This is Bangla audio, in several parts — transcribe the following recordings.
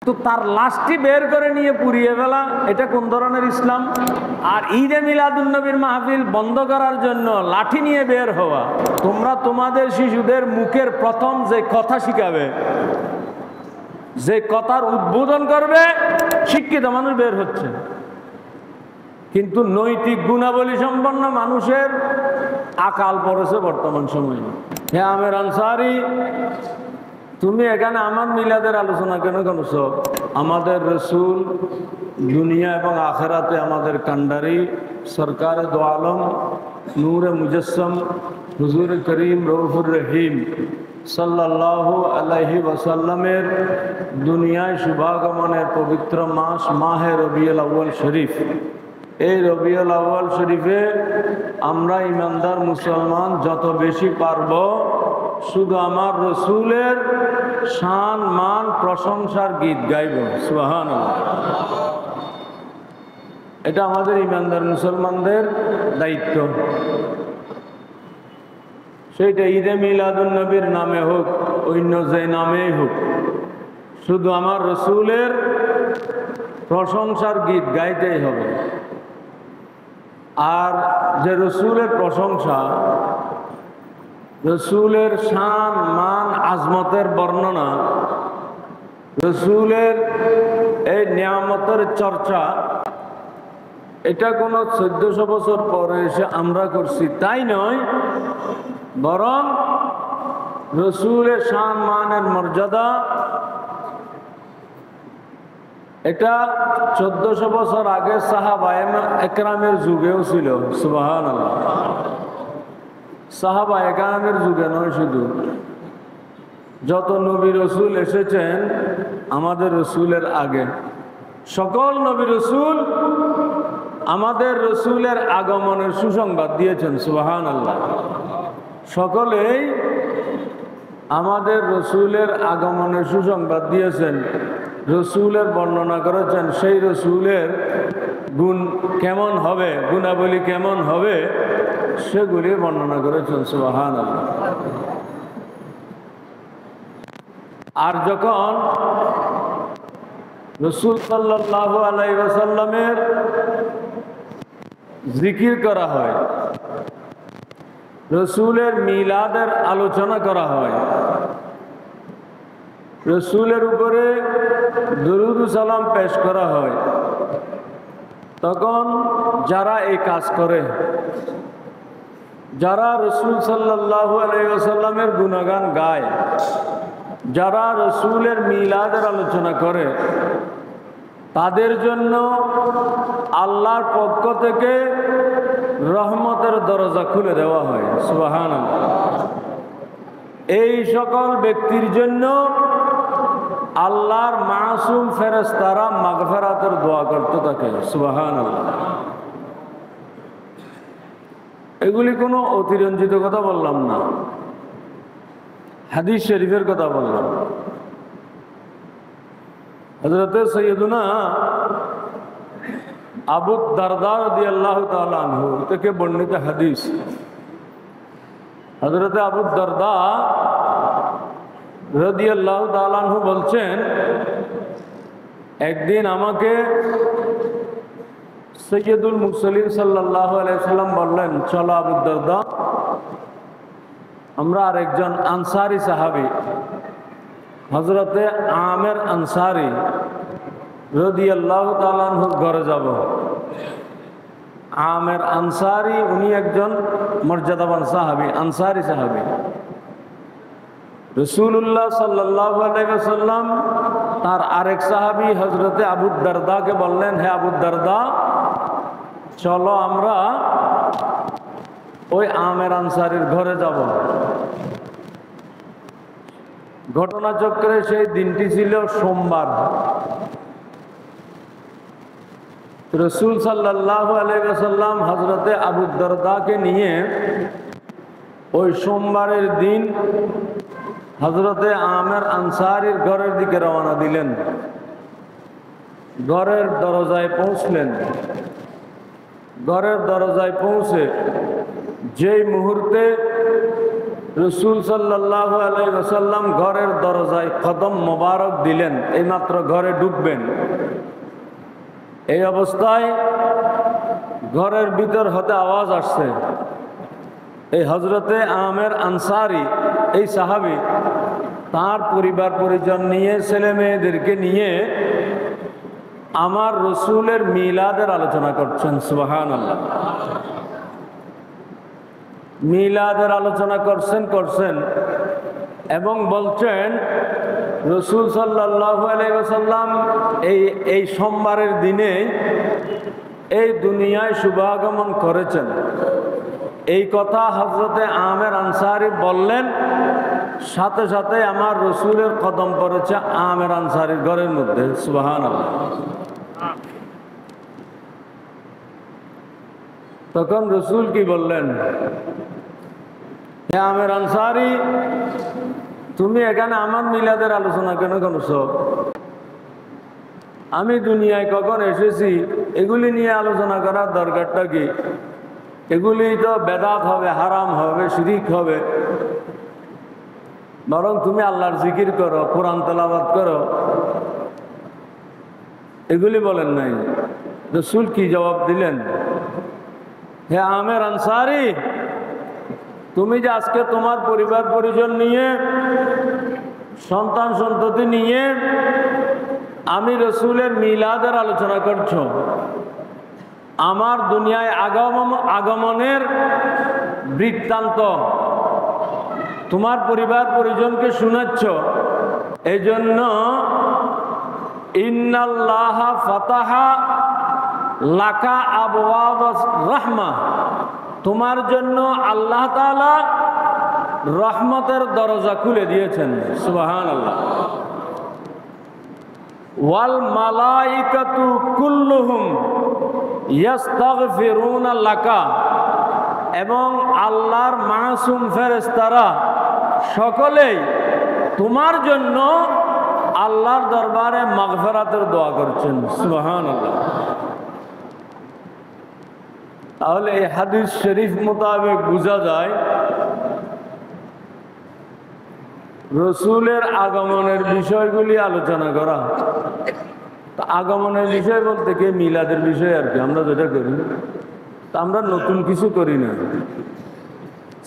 তো তার লাশটি বের করে নিয়ে পুড়িয়ে ফেলা, এটা কোন ধরনের ইসলাম? আর ঈদে মিলাদুন্নবীর মাহফিল বন্ধ করার জন্য লাঠি নিয়ে বের হওয়া। তোমরা তোমাদের শিশুদের মুখের প্রথম যে কথা শিখাবে, যে কথার উদ্বোধন করবে, শিক্ষিত মানুষ বের হচ্ছে, কিন্তু নৈতিক গুণাবলী সম্পন্ন মানুষের আকাল পড়েছে বর্তমান সময়ে। হে আমের আনসারি, তুমি এখানে আমার মিলাদের আলোচনা কেন করছো? আমাদের রসুল দুনিয়া এবং আখেরাতে আমাদের কান্ডারি সরকারে দো আলম নূরে মুজস্সম হুজুর করিম রউফুর রহিম সাল্লাল্লাহু আলাইহি ওয়াসাল্লামের দুনিয়ায় শুভাগমনের পবিত্র মাস মাহে রবিউল আউয়াল শরীফ। এই রবিউল আউয়াল শরীফে আমরা ইমানদার মুসলমান যত বেশি পারব শুধু আমার রসুলের শান মান প্রশংসার গীত গাইব। সুবহানাল্লাহ। এটা আমাদের ইমানদার মুসলমানদের দায়িত্ব। সেইটা ঈদে মিলাদুন্নবীর নামে হোক, অন্য যে নামেই হোক, শুধু আমার রসুলের প্রশংসার গীত গাইতেই হবে। আর যে রসুলের প্রশংসা, রসুলের শান মান আজমতের বর্ণনা, রসুলের এই নিয়ামতের চর্চা, এটা কোনো 1400 বছর পরে এসে আমরা করছি তাই নয়, বরং রসুলের শান মানের মর্যাদা এটা 1400 বছর আগে সাহাবায়ে একরামের যুগেও ছিল। সুবহানাল্লাহ। সাহাবা একরামের যুগে নয়, শুধু যত নবী রসুল এসেছেন আমাদের রসুলের আগে, সকল নবী রসুল আমাদের রসুলের আগমনের সুসংবাদ দিয়েছেন। সুবহানাল্লাহ। সকলেই আমাদের রসুলের আগমনের সুসংবাদ দিয়েছেন, রসুলের বর্ণনা করেছেন, সেই রসুলের গুণ কেমন হবে, গুণাবলী কেমন হবে সেগুলি বর্ণনা করেছেন। সুবহানাল্লাহ। আর যখন রসুল সাল্লাল্লাহু আলাইহি ওয়াসাল্লামের জিকির করা হয়, রসুলের মিলাদের আলোচনা করা হয়, রসুলের উপরে দরুদ সালাম পেশ করা হয়, তখন যারা এই কাজ করে, যারা রসুল সাল্লাল্লাহু আলাইহি ওয়াসাল্লামের গুণগান গায়, যারা রসুলের মিলাদের আলোচনা করে, তাদের জন্য আল্লাহর পক্ষ থেকে রহমতের দরজা খুলে দেওয়া হয়। সুবহানাল্লাহ। এই সকল ব্যক্তির জন্য আল্লাহর মাসুম ফেরেশতারা মাগফিরাতের দোয়া করতে থাকে। সুবহানাল্লাহ। এগুলি কোনো অতিরঞ্জিত কথা বললাম না, হাদিস শরীফের কথা বললাম। হযরত সৈয়দুনা আবু দারদা রাদিয়াল্লাহু তাআলা আনহু থেকে বর্ণিত হাদিস। হযরত আবু দারদা রাদিয়াল্লাহু তাআলা আনহু বলছেন, একদিন আমাকে সৈয়দুল মুরসালিন সাল্লাল্লাহু আলাইহি সাল্লাম বললেন, চলো আবু দারদা, আমরা আরেকজন আনসারি সাহাবী হযরতে আমের আনসারি রাদিয়াল্লাহু তাআলা আনহুর ঘরে যাব। আমের আনসারি উনি একজন মর্যাদাবান সাহাবী, আনসারি সাহাবী। রাসূলুল্লাহ সাল্লাল্লাহু আলাইহি ওয়াসাল্লাম তার আরেক সাহাবী হযরতে আবু দারদাকে বললেন, হে আবু দারদা, চলো আমরা ওই আমের আনসারির ঘরে যাব। ঘটনাচক্রে সেই দিনটি ছিল সোমবার। রসুল সাল্লাল্লাহু আলাইহি ওয়াসাল্লাম হযরতে আবু দারদাকে নিয়ে ওই সোমবারের দিন হযরতে আমের আনসারির ঘরের দিকে রওনা দিলেন। ঘরের দরজায় পৌঁছলেন। ঘরের দরজায় পৌঁছে যেই মুহূর্তে রসুল সাল্লাল্লাহু আলাইহি ওয়াসাল্লাম ঘরের দরজায় কদম মোবারক দিলেন, এইমাত্র ঘরে ঢুকবেন। এই অবস্থায় ঘরের ভিতর হতে আওয়াজ আসছে। এই হজরতে আমের আনসারি, এই সাহাবী তার পরিবার পরিজন নিয়ে, ছেলে মেয়েদেরকে নিয়ে আমার রসুলের মিলাদের আলোচনা করছেন। সুবহানাল্লাহ। মিলাদের আলোচনা করছেন এবং বলছেন রসুল সাল্লাল্লাহু আলাইহি ওয়াসাল্লাম এই সোমবারের দিনে এই দুনিয়ায় শুভাগমন করেছেন। এই কথা হযরতে আমের আনসারী বললেন, সাথে সাথে আমার রসুলের কদম পড়েছে আমের আনসারীর ঘরের মধ্যে। সুবহানাল্লাহ। তখন রসুল কি বললেন? হে আমের আনসারী, তুমি এখানে আমার মিলাদের আলোচনা কেন করছো? আমি দুনিয়ায় কখন এসেছি এগুলি নিয়ে আলোচনা করার দরকারটা কি? এগুলি তো বেদাত হবে, হারাম হবে, শিরিক হবে। বরং তুমি আল্লাহর জিকির করো, কোরআন তেলাওয়াত করো। এগুলি বলেন নাই। রাসূল কি জবাব দিলেন? হে আমের আনসারী, তুমি যে আজকে তোমার পরিবার পরিজন নিয়ে, সন্তান সন্ততি নিয়ে আমি রসুলের মিলাদের আলোচনা করছো, আমার দুনিয়ায় আগমনের বৃত্তান্ত তোমার পরিবার পরিজনকে শোনাচ্ছ, এই জন্য ইন্নাল্লাহা ফাতাহা লাকা আবওয়াব রাহমা, তোমার জন্য আল্লাহ তাআলা রহমতের দরজা খুলে দিয়েছেন। সুবহানাল্লাহ। ওয়াল মালাইকাতু কুল্লুহুম ইস্তাগফিরুনা লাকা, এবং আল্লাহর মাসুম ফেরেশতারা সকলেই তোমার জন্য আল্লাহর দরবারে মাগফিরাতের দোয়া করছেন। সুবহানাল্লাহ। তাহলে এই হাদিস শরীফ মোতাবেক বোঝা যায় রসুলের আগমনের বিষয়গুলি আলোচনা করা। আগমনের বিষয় বলতে কি মিলাদের বিষয় আর কি, আমরা যেটা করি তা আমরা নতুন কিছু করি না।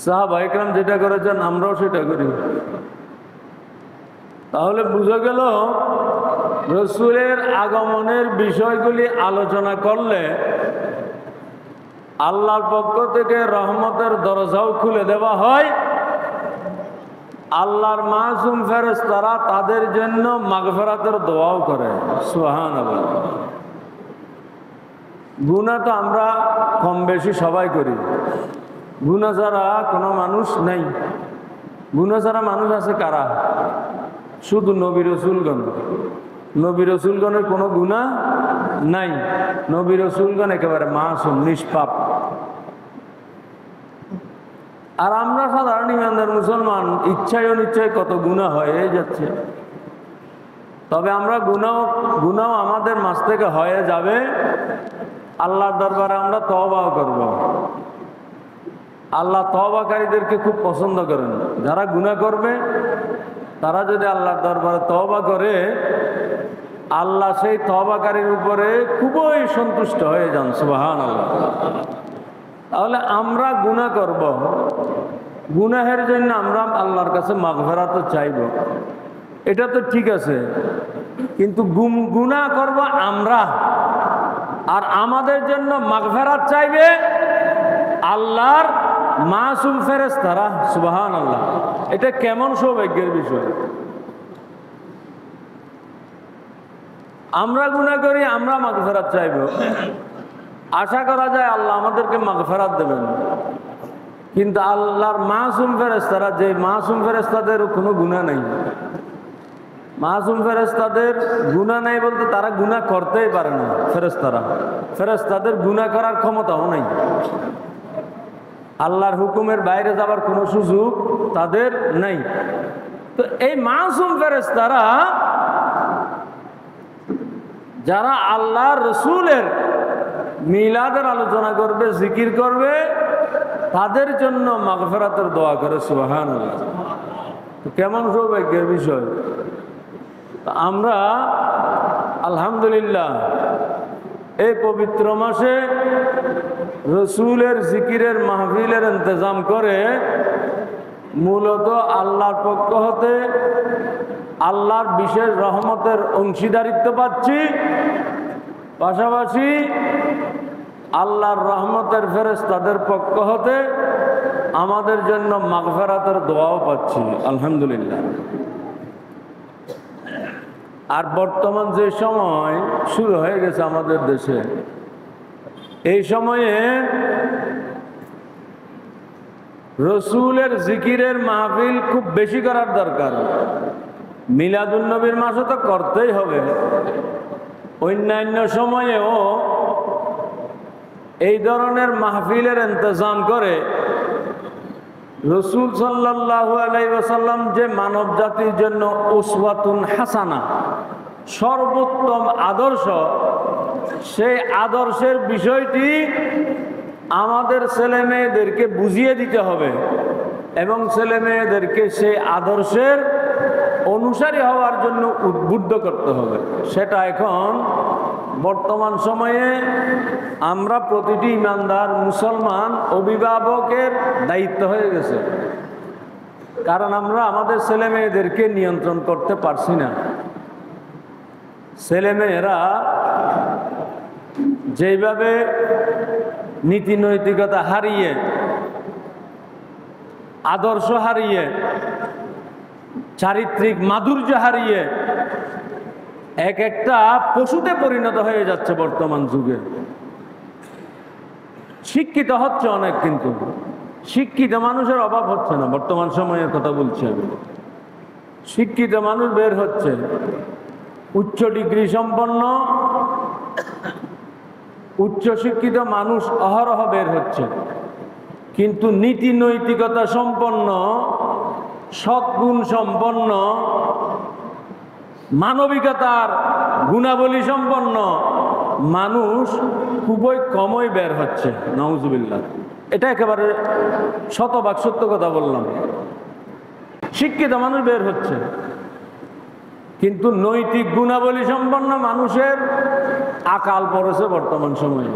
সাহাবায়ে কেরাম যেটা করেছেন আমরাও সেটা করি। তাহলে বোঝা গেল রসুলের আগমনের বিষয়গুলি আলোচনা করলে আল্লাহর পক্ষ থেকে রহমতের দরজাও খুলে দেওয়া হয়, আল্লাহর মাসুম ফেরেশতারা তাদের জন্য মাগফিরাতের দোয়াও করে। সুবহানাল্লাহ। গুনাহ তো আমরা কম বেশি সবাই করি, গুনাহ ছাড়া কোনো মানুষ নেই। গুনাহ ছাড়া মানুষ আছে কারা? শুধু নবী রসুলগণ। নবী রসুলগণের কোনো গুনাহ নাই। নবী রসুলগণ একেবারে মাসুম, নিষ্পাপ। আর আমরা সাধারণ ইমানদার মুসলমান ইচ্ছায় অনিচ্ছায় কত গুনাহ হয়ে যাচ্ছে। তবে আমরা গুনাহ আমাদের মাঝ থেকে হয়ে যাবে, আল্লাহর দরবারে আমরা তওবা করব। আল্লাহ তওবাকারীদেরকে খুব পছন্দ করেন। যারা গুনাহ করবে তারা যদি আল্লাহর দরবারে তওবা করে, আল্লাহ সেই তওবাকারীর উপরে খুবই সন্তুষ্ট হয়ে যান। সুবহানাল্লাহ। তাহলে আমরা গুনাহ করব, গুনাহের জন্য আমরা আল্লাহর কাছে মাগফিরাত চাইব, এটা তো ঠিক আছে। কিন্তু গুনাহ করব আমরা, আর আমাদের জন্য মাগফিরাত চাইবে আল্লাহর মাসুম ফেরেশতারা। সুবহানাল্লাহ। এটা কেমন সৌভাগ্যের বিষয়! আমরা গুনাহ করি, আমরা মাগফিরাত চাইব, আশা করা যায় আল্লাহ আমাদেরকে মাগফিরাত দেবেন। কিন্তু আল্লাহর মাসুম ফেরেশতারা, যে মাসুম ফেরেশতাদের কোনো গুনাহ নেই, মাসুম ফেরেশতাদের গুনাহ নেই বলতে তারা গুনাহ করতেই পারে না। ফেরেশতাদের গুনাহ করার ক্ষমতাও নেই। আল্লাহর হুকুমের বাইরে যাবার কোনো সুযোগ তাদের নেই। তো এই মাসুম ফেরেশতারা যারা আল্লাহর রসুলের মিলাদের আলোচনা করবে, জিকির করবে, তাদের জন্য মাগফিরাতের দোয়া করে। সুবহানাল্লাহ। তো কেমন সৌভাগ্যের বিষয়। আমরা আলহামদুলিল্লাহ এই পবিত্র মাসে রসুলের জিকিরের মাহফিলের ইন্তজাম করে মূলত আল্লাহর পক্ষ হতে আল্লাহর বিশেষ রহমতের অংশীদারিত্ব পাচ্ছি, পাশাপাশি আল্লাহর রহমতের ফেরেশতাদের পক্ষ হতে আমাদের জন্য মাগফিরাতের দোয়াও পাচ্ছি আলহামদুলিল্লাহ। আর বর্তমান যে সময় শুরু হয়ে গেছে আমাদের দেশে, এই সময়ে রসুলের জিকিরের মাহফিল খুব বেশি করার দরকার। মিলাদুন্নবীর মাসে তো করতেই হবে, অন্যান্য সময়েও এই ধরনের মাহফিলের ইন্তজাম করে রসুল সাল্লাল্লাহু আলাইহি ওয়াসাল্লাম যে মানব জাতির জন্য উসওয়াতুন হাসানা, সর্বোত্তম আদর্শ, সেই আদর্শের বিষয়টি আমাদের ছেলে মেয়েদেরকে বুঝিয়ে দিতে হবে এবং ছেলে মেয়েদেরকে সেই আদর্শের অনুসারী হওয়ার জন্য উদ্বুদ্ধ করতে হবে। সেটা এখন বর্তমান সময়ে আমরা প্রতিটি ইমানদার মুসলমান অভিভাবকের দায়িত্ব হয়ে গেছে। কারণ আমরা আমাদের ছেলে মেয়েদেরকে নিয়ন্ত্রণ করতে পারছি না। ছেলে মেয়েরা যেভাবে নীতি নৈতিকতা হারিয়ে, আদর্শ হারিয়ে, চারিত্রিক মাধুর্য হারিয়ে এক একটা পশুতে পরিণত হয়ে যাচ্ছে বর্তমান যুগে। শিক্ষিত হচ্ছে অনেক, কিন্তু শিক্ষিত মানুষের অভাব হচ্ছে না। বর্তমান সময়ের কথা বলছি আমি। শিক্ষিত মানুষ বের হচ্ছে, উচ্চ ডিগ্রি সম্পন্ন উচ্চ শিক্ষিত মানুষ অহরহ বের হচ্ছে, কিন্তু নীতি নৈতিকতা সম্পন্ন, সদ্গুণ সম্পন্ন, মানবিকতার গুণাবলী সম্পন্ন মানুষ খুবই কমই বের হচ্ছে। নাউজুবিল্লাহ। এটা একেবারে শতভাগ সত্য কথা বললাম। শিক্ষিত মানুষ বের হচ্ছে, কিন্তু নৈতিক গুণাবলী সম্পন্ন মানুষের আকাল পড়েছে বর্তমান সময়ে।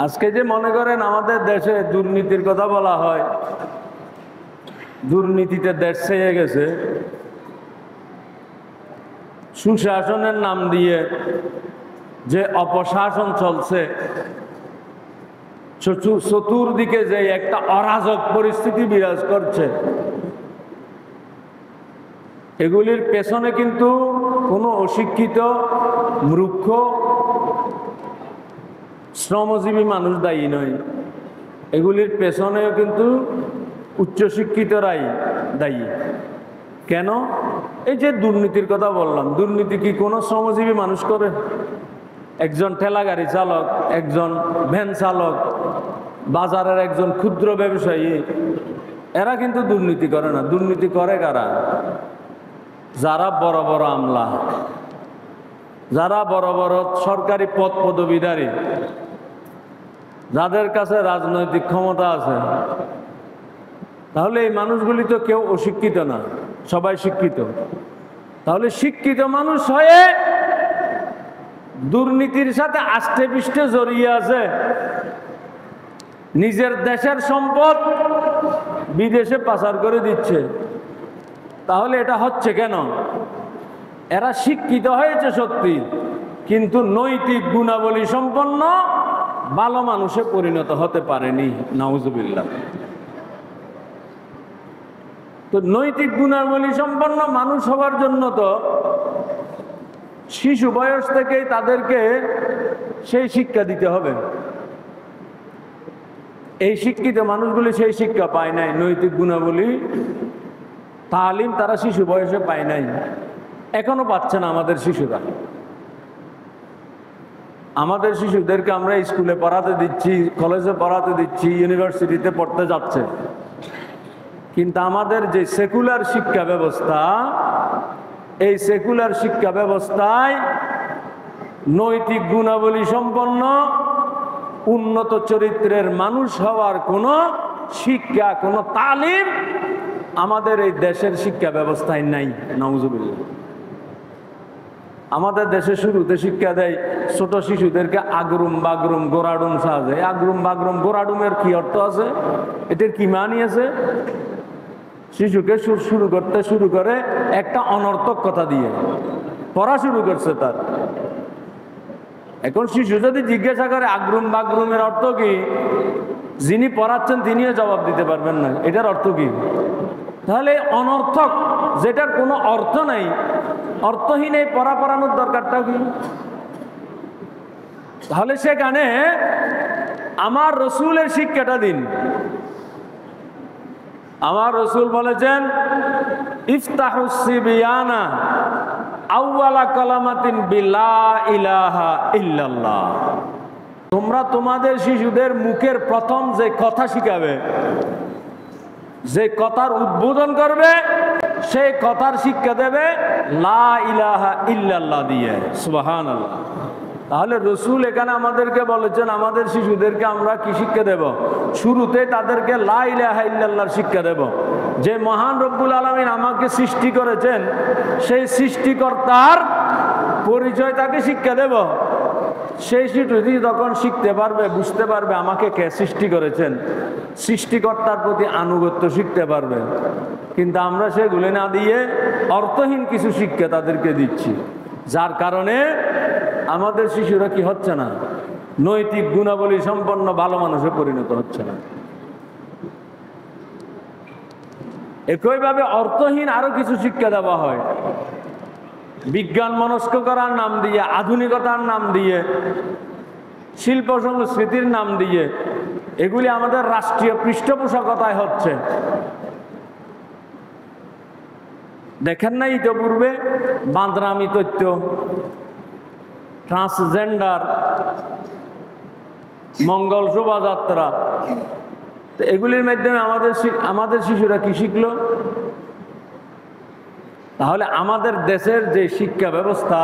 আজকে যে মনে করেন আমাদের দেশে দুর্নীতির কথা বলা হয়, দুর্নীতিতে দেশ ছেয়ে গেছে, সুশাসনের নাম দিয়ে যে অপশাসন চলছে, চতুর্দিকে যে একটা অরাজক পরিস্থিতি বিরাজ করছে, এগুলির পেছনে কিন্তু কোনো অশিক্ষিত মূর্খ শ্রমজীবী মানুষ দায়ী নয়। এগুলির পেছনেও কিন্তু উচ্চশিক্ষিতরাই দায়ী। কেন? এই যে দুর্নীতির কথা বললাম, দুর্নীতি কি কোনো শ্রমজীবী মানুষ করে? একজন ঠেলা গাড়ি চালক, একজন ভ্যান চালক, বাজারের একজন ক্ষুদ্র ব্যবসায়ী, এরা কিন্তু দুর্নীতি করে না। দুর্নীতি করে কারা? যারা বড় বড় আমলা, যারা বড় বড় সরকারি পদ পদবীধারী, যাদের কাছে রাজনৈতিক ক্ষমতা আছে। তাহলে এই মানুষগুলি তো কেউ অশিক্ষিত না, সবাই শিক্ষিত। তাহলে শিক্ষিত মানুষ হয়ে দুর্নীতির সাথে আষ্টে পৃষ্ঠে জড়িয়ে আছে, নিজের দেশের সম্পদ বিদেশে পাচার করে দিচ্ছে। তাহলে এটা হচ্ছে কেন? এরা শিক্ষিত হয়েছে সত্যি, কিন্তু নৈতিক গুণাবলী সম্পন্ন ভালো মানুষে পরিণত হতে পারেনি। নাউজুবিল্লাহ। তো নৈতিক গুণাবলী সম্পন্ন মানুষ হওয়ার জন্য তো শিশু বয়স থেকেই তাদেরকে সেই শিক্ষা দিতে হবে। এই শিক্ষিত মানুষগুলি সেই শিক্ষা পায় নাই, নৈতিক গুণাবলী তালিম তারা শিশু বয়সে পায় নাই, এখনো পাচ্ছে না আমাদের শিশুরা। আমাদের শিশুদেরকে আমরা স্কুলে পড়াতে দিচ্ছি, কলেজে পড়াতে দিচ্ছি, ইউনিভার্সিটিতে পড়তে যাচ্ছে, কিন্তু আমাদের যে সেকুলার শিক্ষা ব্যবস্থা, এই সেকুলার শিক্ষা ব্যবস্থায় নৈতিক গুণাবলী সম্পন্ন উন্নত চরিত্রের মানুষ হওয়ার কোনো শিক্ষা, কোনো তালিম আমাদের এই দেশের শিক্ষা ব্যবস্থায় নাই। নাউজুবিল্লাহ। আমাদের দেশে শুরুতে শিক্ষা দেয় ছোট শিশুদেরকে আগরুম বাগরুম গোড়াডুম সাজে। আগরুম বাগরুম গোড়াডুমের কি অর্থ আছে? এটার কি মানি আছে? শিশুকে শুরু করে একটা অনর্থক কথা দিয়ে পড়া শুরু করছে তার। এখন শিশু যদি জিজ্ঞাসা করে আগরুম বাগরুমের অর্থ কি, যিনি পড়াচ্ছেন তিনিও জবাব দিতে পারবেন না এটার অর্থ কি। তাহলে অনর্থক, যেটার কোনো অর্থ নাই, অর্থহীন এই পড়ানোর দরকারটা কি? তাহলে সেখানে আমার রসুলের শিক্ষাটা দিন। আমার রসুল বলেছেন ইফতাহুস সিবিয়ানা আউয়ালা কালামাতিন বিলা ইলাহা ইল্লাল্লাহ। তোমরা তোমাদের শিশুদের মুখের প্রথম যে কথা শিখাবে, যে কথার উদ্বোধন করবে, সেই কথার শিক্ষা দেবে লা ইলাহা ইল্লাল্লাহ দিয়ে। সুবহানাল্লাহ। তাহলে রসুল এখানে আমাদেরকে বলেছেন আমাদের শিশুদেরকে আমরা কি শিক্ষা দেব? শুরুতে তাদেরকে লা ইলাহা ইল্লাল্লাহর শিক্ষা দেব। যে মহান রব্বুল আলামিন আমাকে সৃষ্টি করেছেন, সেই সৃষ্টিকর্তার পরিচয় তাকে শিক্ষা দেব। সেই শিশুটি তখন শিখতে পারবে, বুঝতে পারবে আমাকে কে সৃষ্টি করেছেন, সৃষ্টিকর্তার প্রতি আনুগত্য শিখতে পারবে। কিন্তু আমরা সেগুলি না দিয়ে অর্থহীন কিছু শিক্ষা তাদেরকে দিচ্ছি, যার কারণে আমাদের শিশুরা কি হচ্ছে না, নৈতিক গুণাবলী সম্পন্ন ভালো মানুষে পরিণত হচ্ছে না। একইভাবে অর্থহীন আরো কিছু শিক্ষা দেওয়া হয়, বিজ্ঞান মনস্ক করার নাম দিয়ে, আধুনিকতার নাম দিয়ে, শিল্প সংস্কৃতির নাম দিয়ে। এগুলি আমাদের রাষ্ট্রীয় পৃষ্ঠপোষকতায় হচ্ছে। দেখেন না ইতিপূর্বে বাঁদরামি তথ্য, ট্রান্সজেন্ডার, মঙ্গল শোভাযাত্রা, তো এগুলির মাধ্যমে আমাদের শিশুরা কি শিখলো? তাহলে আমাদের দেশের যে শিক্ষা ব্যবস্থা,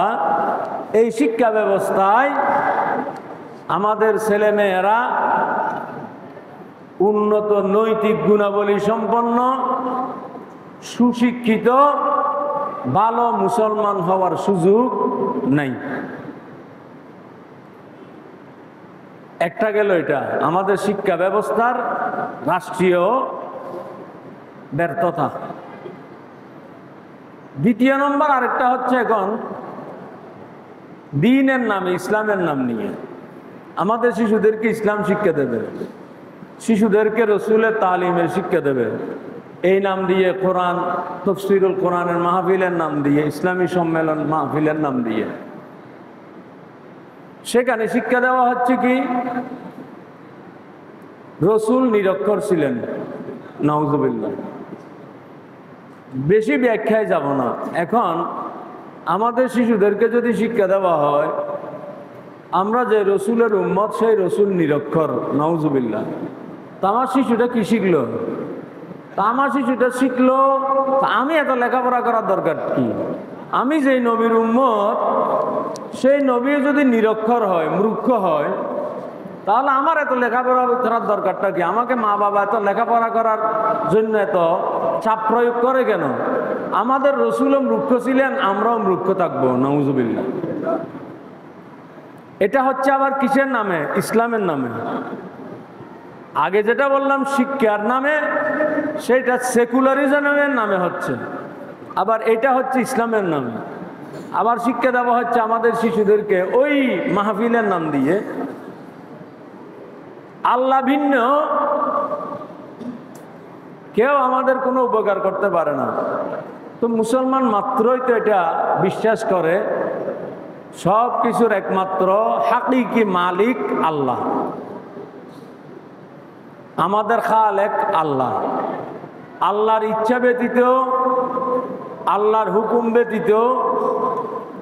এই শিক্ষা ব্যবস্থায় আমাদের ছেলেমেয়েরা উন্নত নৈতিক গুণাবলী সম্পন্ন, সুশিক্ষিত, ভালো মুসলমান হওয়ার সুযোগ নাই। একটা গেল এটা আমাদের শিক্ষা ব্যবস্থার রাষ্ট্রীয় ব্যর্থতা। দ্বিতীয় নম্বর আরেকটা হচ্ছে এখন দ্বীনের নামে, ইসলামের নাম নিয়ে আমাদের শিশুদেরকে ইসলাম শিক্ষা দেবে, শিশুদেরকে রসুলের তালিমের শিক্ষা দেবে। এই নাম দিয়ে কোরআন, তফসিরুল কোরআনের মাহফিলের নাম দিয়ে, ইসলামী সম্মেলন মাহফিলের নাম দিয়ে সেখানে শিক্ষা দেওয়া হচ্ছে কি রসুল নিরক্ষর ছিলেন। নাউজুবিল্লাহ। বেশি ব্যাখ্যায় যাব না। এখন আমাদের শিশুদেরকে যদি শিক্ষা দেওয়া হয় আমরা যে রসুলের উম্মত, সেই রসুল নিরক্ষর, নাউজুবিল্লাহ, তা আমার শিশুটা কি শিখলো? তা আমার শিশুটা শিখলো আমি এত লেখাপড়া করার দরকার কি? আমি যেই নবীর উম্মত, সেই নবী যদি নিরক্ষর হয়, মূর্খ হয়, তাহলে আমার এত লেখাপড়া করার দরকারটা কি? আমাকে মা বাবা এত লেখাপড়া করার জন্য এত চাপ প্রয়োগ করে কেন? আমাদের রসুলও মূর্খ ছিলেন, আমরাও মূর্খ থাকবো। নাউজুবিল্লাহ। এটা হচ্ছে আবার কিসের নামে? ইসলামের নামে। আগে যেটা বললাম শিক্ষার নামে, সেটা সেকুলারিজমের নামে হচ্ছে, আবার এটা হচ্ছে ইসলামের নামে। আবার শিক্ষা দেওয়া হচ্ছে আমাদের শিশুদেরকে ওই মাহফিলের নাম দিয়ে। আল্লাহ ভিন্ন কেউ আমাদের কোনো উপকার করতে পারে না। তো মুসলমান মাত্রই তো এটা বিশ্বাস করে সব কিছুর একমাত্র হাকিকি মালিক আল্লাহ, আমাদের খালেক আল্লাহ। আল্লাহর ইচ্ছা ব্যতীত, আল্লাহর হুকুম ব্যতীত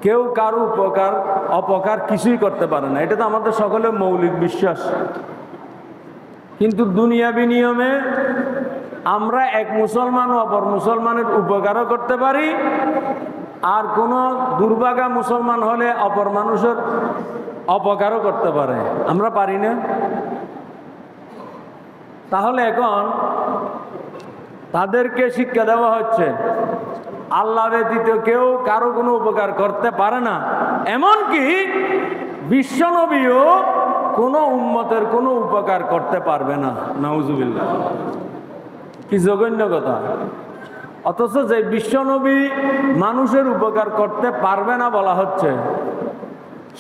কেউ কারো উপকার অপকার কিছুই করতে পারে না। এটা তো আমাদের সকলের মৌলিক বিশ্বাস। কিন্তু দুনিয়াবি নিয়মে আমরা এক মুসলমান অপর মুসলমানের উপকারও করতে পারি, আর কোনো দুর্ভাগা মুসলমান হলে অপর মানুষের অপকারও করতে পারে। আমরা পারি না? তাহলে এখন তাদেরকে শিক্ষা দেওয়া হচ্ছে আল্লাহ ব্যতীত কেউ কারো কোনো উপকার করতে পারে না, এমনকি বিশ্বনবীও কোনো উম্মতের কোনো উপকার করতে পারবে না। নাউজুবিল্লাহ, কি জঘন্য কথা! অথচ যে বিশ্বনবী মানুষের উপকার করতে পারবে না বলা হচ্ছে,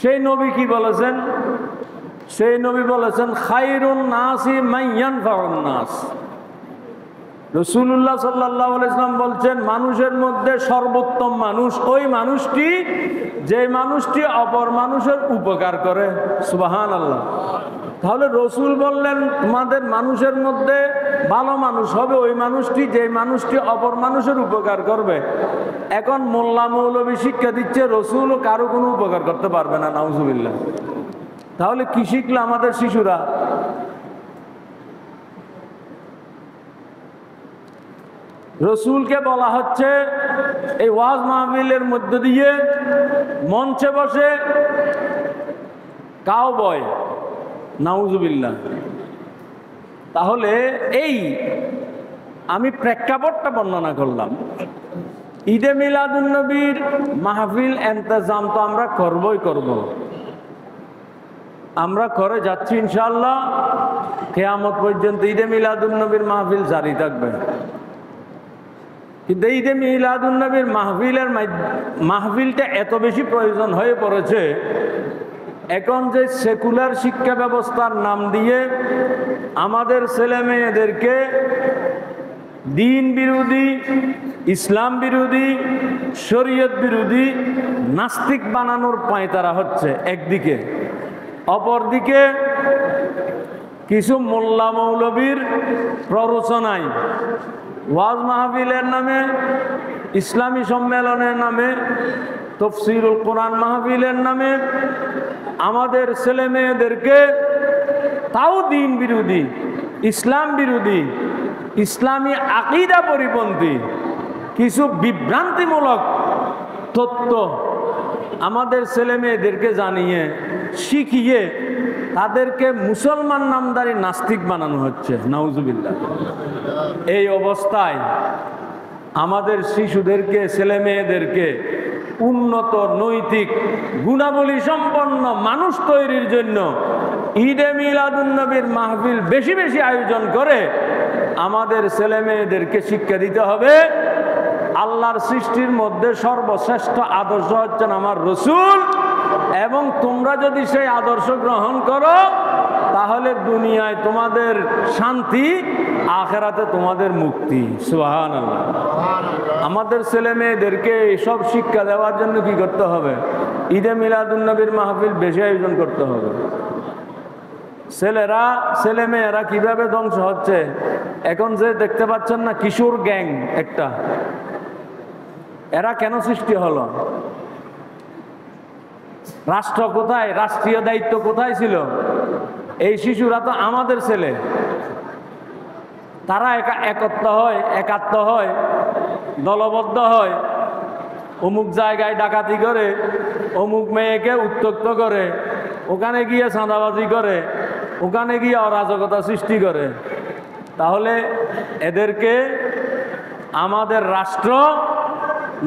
সেই নবী কি বলেছেন? সেই নবী বলেছেন খায়রুন নাসি মান ইয়ানফাউন নাস। রাসূলুল্লাহ সাল্লাল্লাহু আলাইহি ওয়াসাল্লাম বলছেন মানুষের মধ্যে সর্বোত্তম মানুষ ওই মানুষটি যে মানুষটি অপর মানুষের উপকার করে। সুবহানাল্লাহ। তাহলে রসুল বললেন তোমাদের মানুষের মধ্যে ভালো মানুষ হবে ওই মানুষটি যে মানুষটি অপর মানুষের উপকার করবে। এখন মোল্লা মৌলবী শিক্ষা দিচ্ছে রসুলও কারো কোনো উপকার করতে পারবে না। নাউজুবিল্লাহ। তাহলে কি শিখলো আমাদের শিশুরা? রসুলকে বলা হচ্ছে এই ওয়াজ মাহফিলের মধ্য দিয়ে মঞ্চে বসে কাউবয়। নাউজুবিল্লাহ। তাহলে এই আমি প্রেক্ষাপটটা বর্ণনা করলাম। ঈদে মিলাদুন্নবীর মাহফিল ইন্তজাম তো আমরা করবই করব, আমরা করে যাচ্ছি ইনশাআল্লাহ। কিয়ামত পর্যন্ত ঈদে মিলাদুন্নবীর মাহফিল জারি থাকবে। কিন্তু ঈদে মিলাদুন্নবীর মাহফিলটা এত বেশি প্রয়োজন হয়ে পড়েছে, এখন যে সেকুলার শিক্ষা ব্যবস্থার নাম দিয়ে আমাদের ছেলে মেয়েদেরকে দিন বিরোধী, ইসলাম বিরোধী, শরীয়ত বিরোধী নাস্তিক বানানোর পাঁয়তারা হচ্ছে একদিকে, অপরদিকে কিছু মোল্লা মৌলবীর প্ররোচনায় ওয়াজ মাহফিলের নামে, ইসলামী সম্মেলনের নামে, তাফসীরুল কোরআন মাহফিলের নামে আমাদের ছেলে মেয়েদেরকে তাও দিন বিরোধী, ইসলাম বিরোধী, ইসলামী আকীদা পরিপন্থী কিছু বিভ্রান্তিমূলক তথ্য আমাদের ছেলে মেয়েদেরকে জানিয়ে শিখিয়ে তাদেরকে মুসলমান নামদারি নাস্তিক বানানো হচ্ছে। নাউজুবিল্লাহ। এই অবস্থায় আমাদের শিশুদেরকে, ছেলে মেয়েদেরকে উন্নত নৈতিক গুণাবলী সম্পন্ন মানুষ তৈরির জন্য ঈদে মিলাদুন্নবীর মাহফিল বেশি বেশি আয়োজন করে আমাদের ছেলে মেয়েদেরকে শিক্ষা দিতে হবে আল্লাহর সৃষ্টির মধ্যে সর্বশ্রেষ্ঠ আদর্শ হচ্ছেন আমার রসুল, এবং তোমরা যদি সেই আদর্শ গ্রহণ করো তাহলে দুনিয়ায় তোমাদের শান্তি, আখিরাতে তোমাদের মুক্তি। সুবহানাল্লাহ। আমাদের ছেলে মেয়েদেরকে এইসব শিক্ষা দেওয়ার জন্য কি করতে হবে? ঈদে মিলাদুন্নবীর মাহফিল বেশি আয়োজন করতে হবে। ছেলে মেয়েরা কিভাবে ধ্বংস হচ্ছে এখন যে দেখতে পাচ্ছেন না, কিশোর গ্যাং একটা, এরা কেন সৃষ্টি হলো? রাষ্ট্র কোথায়, রাষ্ট্রীয় দায়িত্ব কোথায় ছিল? এই শিশুরা তো আমাদের ছেলে। তারা একাত্ম হয়, দলবদ্ধ হয়, অমুক জায়গায় ডাকাতি করে, অমুক মেয়েকে উত্ত্যক্ত করে, ওখানে গিয়ে চাঁদাবাজি করে, ওখানে গিয়ে অরাজকতা সৃষ্টি করে। তাহলে এদেরকে আমাদের রাষ্ট্র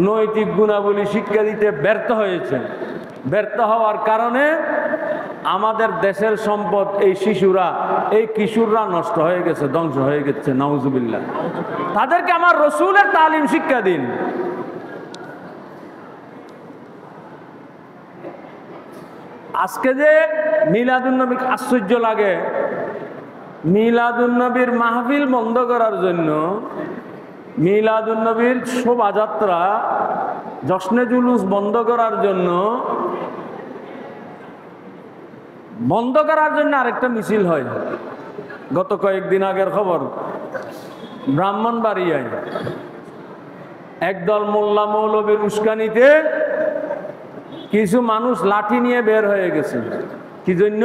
নৈতিক গুণাবলী শিক্ষা দিতে ব্যর্থ হয়েছে। ব্যর্থ হওয়ার কারণে আমাদের দেশের সম্পদ এই শিশুরা, এই কিশোররা নষ্ট হয়ে গেছে, ধ্বংস হয়ে গেছে। নাউজুবিল্লাহ। তাদেরকে আমার রসুলের তালিম শিক্ষা দিন। আজকে যে মিলাদুন্নবী, আশ্চর্য লাগে, মিলাদুন্নবীর মাহফিল বন্ধ করার জন্য, মিলাদুন্নবীর শোভাযাত্রা, জশ্নে জুলুস বন্ধ করার জন্য আরেকটা মিছিল হয়। গত কয়েকদিন আগের খবর, ব্রাহ্মণবাড়িয়ায় একদল মোল্লা মৌলবীর উস্কানিতে কিছু মানুষ লাঠি নিয়ে বের হয়ে গেছে। কি জন্য?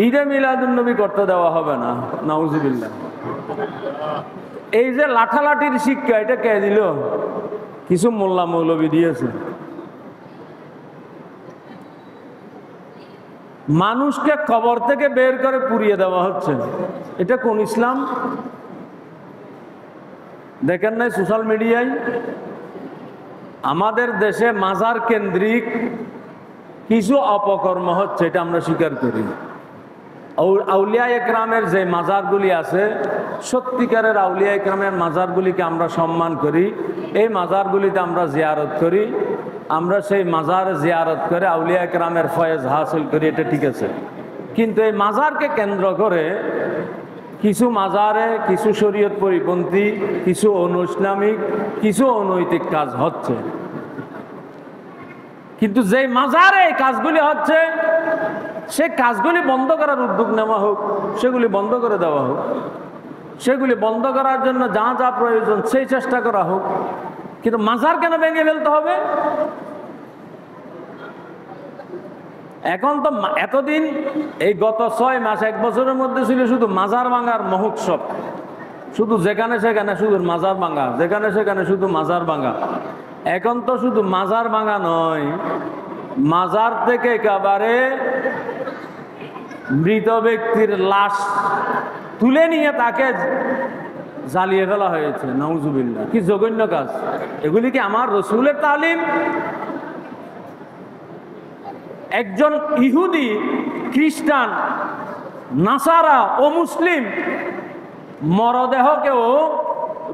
ঈদে মিলাদুন্নবী করতে দেওয়া হবে না। নাউজুবিল্লাহ। এই যে লাঠালাঠির শিক্ষা, এটা কে দিল? কিছু মোল্লা মৌলবী দিয়েছে। মানুষকে কবর থেকে বের করে পুড়িয়ে দেওয়া হচ্ছে। এটা কোন ইসলাম? দেখেন নাই সোশ্যাল মিডিয়ায় আমাদের দেশে মাজার কেন্দ্রিক কিছু অপকর্ম হচ্ছে, এটা আমরা স্বীকার করি। আউলিয়া একরামের যে মাজারগুলি আছে, সত্যিকারের আউলিয়া একরামের মাজারগুলিকে আমরা সম্মান করি, এই মাজারগুলিতে আমরা জিয়ারত করি, আমরা সেই মাজার জিয়ারত করে আউলিয়া একরামের ফয়েজ হাসিল করি, এটা ঠিক আছে। কিন্তু এই মাজারকে কেন্দ্র করে কিছু মাজারে কিছু শরীয়ত পরিপন্থী, কিছু অনৈসলামিক, কিছু অনৈতিক কাজ হচ্ছে। কিন্তু যে মাজারে এই কাজগুলি হচ্ছে, সে কাজগুলি বন্ধ করার উদ্যোগ নেওয়া হোক, সেগুলি বন্ধ করে দেওয়া হোক, সেগুলি বন্ধ করার জন্য যা যা প্রয়োজন সেই চেষ্টা করা হোক। কিন্তু মাজার কেন ভেঙে ফেলতে হবে? এখন তো এতদিন এই গত 6 মাস 1 বছরের মধ্যে ছিল শুধু মাজার ভাঙার মহোৎসব, শুধু যেখানে সেখানে শুধু মাজার ভাঙা, যেখানে সেখানে শুধু মাজার ভাঙা। এখন তো শুধু মাজার ভাঙা নয়, মাজার থেকে একেবারে মৃত ব্যক্তির লাশ তুলে নিয়ে তাকে জ্বালিয়ে ফেলা হয়েছে। নাউজুবিল্লাহ, কি জঘন্য কাজ! এগুলি কি আমার রসুলের তালিম? একজন ইহুদি, খ্রিস্টান, নাসারা ও মুসলিম মরদেহকেও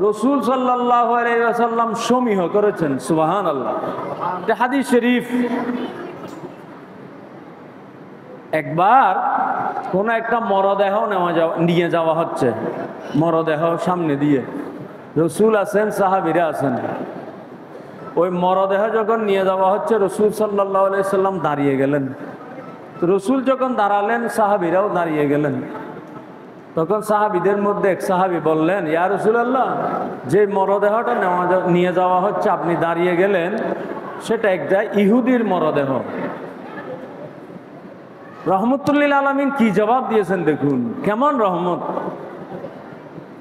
রসুল সাল্লাল্লাহু আলাইহি ওয়াসাল্লাম সমীহ করেছেন। সুবহানাল্লাহ, এটা হাদিস শরীফ। একবার কোন একটা মরদেহ নিয়ে যাওয়া হচ্ছে, মরদেহ সামনে দিয়ে, রসুল আছেন, সাহাবীরা আছেন। ওই মরদেহ যখন নিয়ে যাওয়া হচ্ছে, রসুল সাল্লাল্লাহু আলাইহি সাল্লাম দাঁড়িয়ে গেলেন। তো রসুল যখন দাঁড়ালেন, সাহাবীরাও দাঁড়িয়ে গেলেন। তখন সাহাবীদের মধ্যে এক সাহাবী বললেন, ইয়া রাসূলুল্লাহ, যে মরদেহটা নিয়ে যাওয়া হচ্ছে, আপনি দাঁড়িয়ে গেলেন, সেটা একটা ইহুদির মরদেহ। রহমতুল্লিল আলামিন কি জবাব দিয়েছেন দেখুন, কেমন রহমত!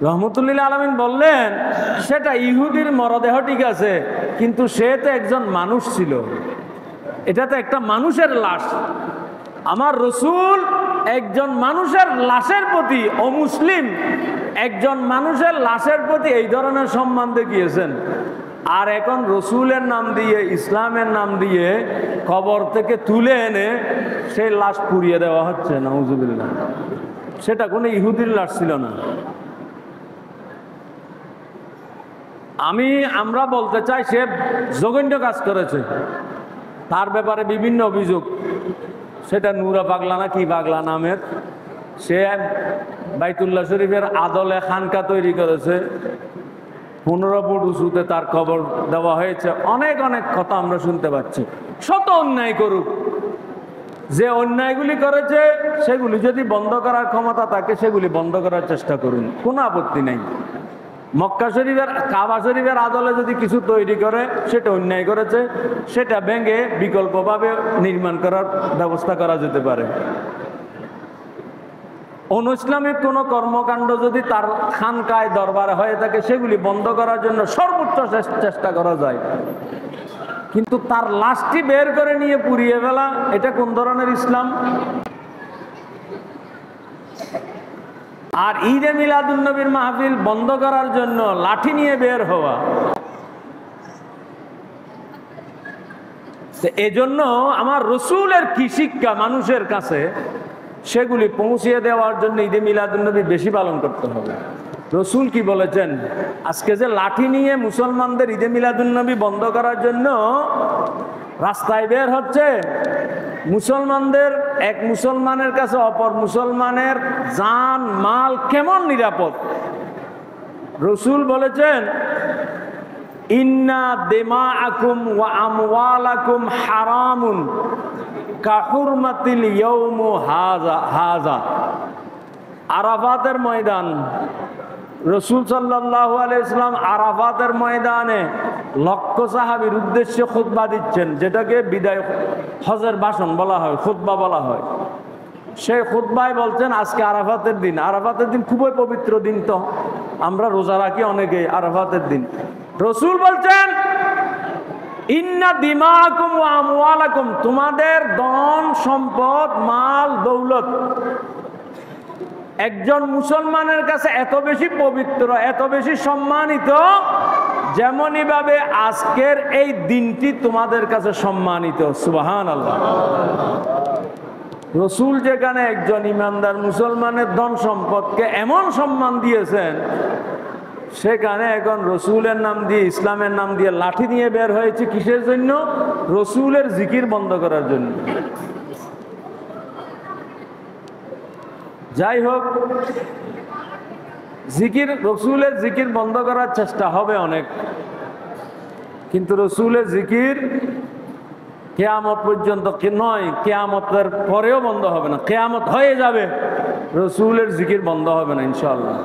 রহমতুল্লিল আলামিন বললেন, সেটা ইহুদির মরদেহ ঠিক আছে, কিন্তু সে তো একজন মানুষ ছিল, এটা তো একটা মানুষের লাশ। আমার রসুল একজন মানুষের লাশের প্রতি, অমুসলিম একজন মানুষের লাশের প্রতি এই ধরনের সম্মান দেখিয়েছেন। আর এখন রসুলের নাম দিয়ে, ইসলামের নাম দিয়ে কবর থেকে তুলে এনে সেই লাশ পুড়িয়ে দেওয়া হচ্ছে। নাউজুবিল্লাহ, সেটা কোনো ইহুদির লাশ ছিল না। আমরা বলতে চাই, সে জঘন্য কাজ করেছে, তার ব্যাপারে বিভিন্ন অভিযোগ। সেটা নূরা পাগলা না কি পাগলা নামের, সে বাইতুল্লাহ শরীফের আদলে খানকা তৈরি করেছে, 15 ফুট উঁচুতে তার কবর দেওয়া হয়েছে। অনেক অনেক কথা আমরা শুনতে পাচ্ছি। শত অন্যায় করুক, যে অন্যায়গুলি করেছে সেগুলি যদি বন্ধ করার ক্ষমতা থাকে, সেগুলি বন্ধ করার চেষ্টা করুন, কোনো আপত্তি নেই। মক্কা শরীফের, কাবা শরীফের আদলে যদি কিছু তৈরি করে, সেটা অন্যায় করেছে, সেটা ভেঙে বিকল্পভাবে নির্মাণ করার ব্যবস্থা করা যেতে পারে। অনৈসলামিক কোনো কর্মকাণ্ড যদি তার খানকায় দরবারে হয়ে থাকে, সেগুলি বন্ধ করার জন্য সর্বোচ্চ চেষ্টা করা যায়। কিন্তু তার লাশটি বের করে নিয়ে পুড়িয়ে ফেলা, এটা কোন ধরনের ইসলাম? আর ঈদে মিলাদুন্নবীর মাহফিল বন্ধ করার জন্য লাঠি নিয়ে বের হওয়া, এজন্য আমার রসুলের কি শিক্ষা মানুষের কাছে, সেগুলি পৌঁছিয়ে দেওয়ার জন্য ঈদে মিলাদুন্নবী বেশি পালন করতে হবে। রসুল কি বলেছেন? আজকে যে লাঠি নিয়ে মুসলমানদের ঈদে মিলাদুন্নবী বন্ধ করার জন্য রাস্তায় বের হচ্ছে, মুসলমানদের, এক মুসলমানের কাছে অপর মুসলমানের জান মাল কেমন নিরাপদ? রসুল বলেছেন, ইন্না দিমাআকুম ওয়া আমওয়ালাকুম হারামুন কাহুরমাতিল ইয়াউম হাযা। আরাফাতের ময়দান, রসুল সাল্লাল্লাহু আলাইহি ওয়াসাল্লাম আরাফাতের ময়দানে লক্ষ সাহাবীর উদ্দেশ্যে খুতবা দিচ্ছেন, যেটাকে বিদায় হজের ভাষণ বলা হয়, খুতবা বলা হয়। সেই খুতবায় বলছেন, আজকে আরাফাতের দিন। আরাফাতের দিন খুবই পবিত্র দিন, তো আমরা রোজা রাখি অনেকে আরাফাতের দিন। রসুল বলছেন, ইন্না দিমাকুম ওয়া আমওয়ালাকুম, তোমাদের ধন সম্পদ মাল দৌলত একজন মুসলমানের কাছে এত বেশি পবিত্র, এত বেশি সম্মানিত, যেমনই ভাবে আজকের এই দিনটি তোমাদের কাছে সম্মানিত। সুবহানাল্লাহ। রসুল যেখানে একজন ইমানদার মুসলমানের ধন সম্পদকে এমন সম্মান দিয়েছেন, সেখানে এখন রসুলের নাম দিয়ে, ইসলামের নাম দিয়ে লাঠি নিয়ে বের হয়েছে কিসের জন্য? রসুলের জিকির বন্ধ করার জন্য। যাই হোক, জিকির, রসুলের জিকির বন্ধ করার চেষ্টা হবে অনেক, কিন্তু রসুলের জিকির কিয়ামত পর্যন্ত নয়, কিয়ামতের পরেও বন্ধ হবে না। কিয়ামত হয়ে যাবে, রসুলের জিকির বন্ধ হবে না ইনশাআল্লাহ।